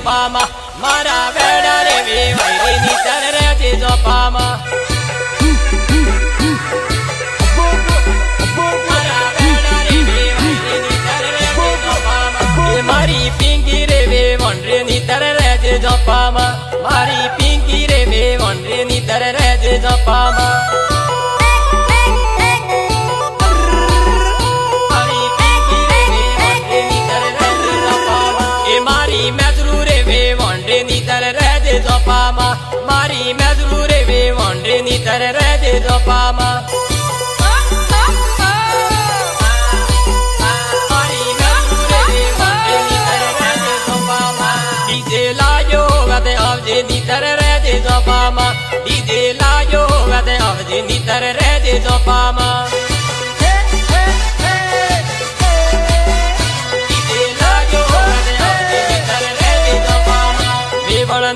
જોપામાં મારા વેડા રે વેવાઈ ની તર રહેજે જોપામાં મારા વેડા રે વેવાઈ ની તર રહેજે જોપામાં એ મારી પિંકી રે વેવણ રે ની તર રહેજે જોપામાં મારી પિંકી રે વેવણ રે ની તર રહેજે જોપામાં મારી મેજરૂ રે વે વંડે ની તર રહેજે જોપામાં મારી મેજરૂ રે વે વંડે ની તર રહેજે જોપામાં ડીજે લાજો વદે આવજે ની તર રહેજે જોપામાં ડીજે લાજો વદે આવજે ની તર રહેજે જોપામાં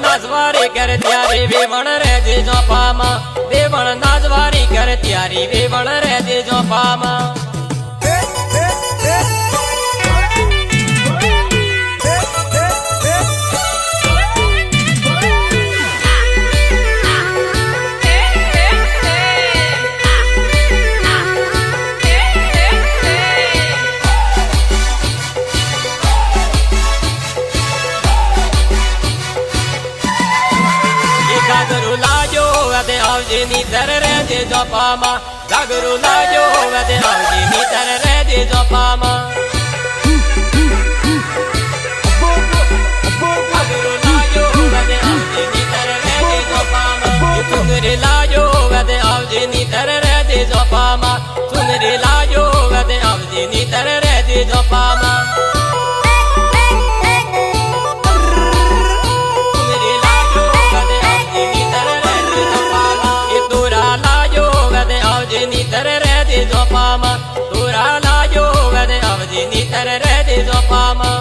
નાચવારી કરે ત્યારે વેવણ રહેજે જોપામાં વેવણ નાચવારી કરે ત્યારે વેવણ રહેજે જોપામાં આવજે ની તર રહેજે જોપામાં જાગરો લાજો વદે આવજે ની તર રહેજે જોપામાં જાગરો લાજો વદે આવજે ની તર રહેજે જોપામાં સુંદરી લાજો વદે આવજે ની તર રહેજે જોપામાં સુંદરી લાજો વદે આવજે ની તર રહેજે જોપામાં તર રહેજે જોપામાં તોરા લાજો વદે આવજે ની તર રહેજે જોપામાં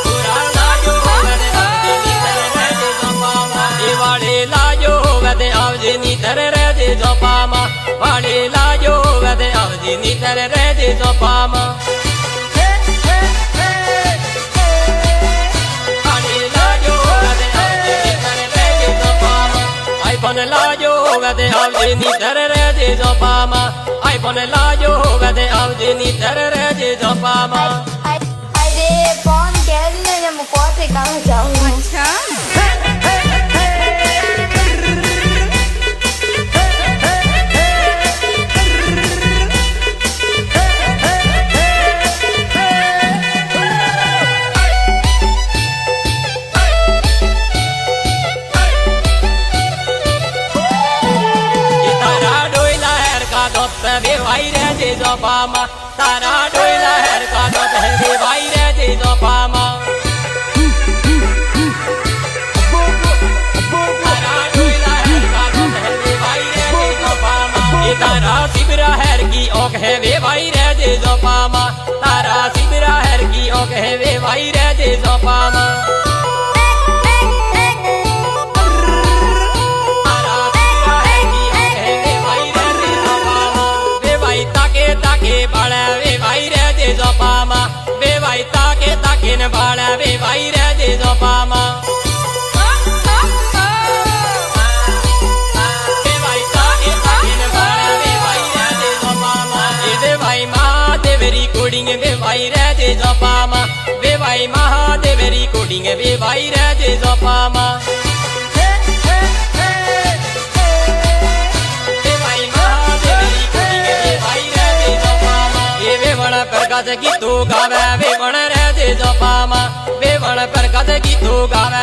તોરા લાજો વદે આવજે ની તર રહેજે જોપામાં એ વાડે લાજો વદે આવજે ની તર રહેજે જોપામાં વાડે લાજો વદે આવજે ની તર રહેજે જોપામાં પણ લાજો વદે આવજે ની તર રહેજે જોપામાં આઈ પણ લાજો વદે આવજે ની તર રહેજે જોપામાં અરે ફોન કેરીને ને મુકોતે કામ જાઉં અચ્છા વેવાઈ રહેજે જોપામાં તારા ડોયલા હેર કાઢો તે વેવાઈ રહેજે જોપામાં તારા ડોયલા હેર કાઢો તે વેવાઈ રહેજે જોપામાં એ તારા સિબરા હેર કી ઓક હે વેવાઈ રહેજે જોપામાં તારા સિબરા હેર કી ઓક હે વેવાઈ રહેજે જોપામાં બાળા વેવાઈ રહેજે જોપામાં વેવાઈ તાકે તાકે ને બાળા વેવાઈ રહેજે જોપામાં વેવાઈ તાકે તાકે ને બાળા વેવાઈ રહેજે જોપામાં એ વેવાઈ મહાદેવરી કોડિંગ વેવાઈ રહેજે જોપામાં વેવાઈ મહાદેવરી કોડિંગ વેવાઈ રહેજે જોપામાં પ્રકાશ ગીતો ગાવે વેવણ રહેજે જોપામાં વેવણ પ્રકાશ ગીતો ગાવે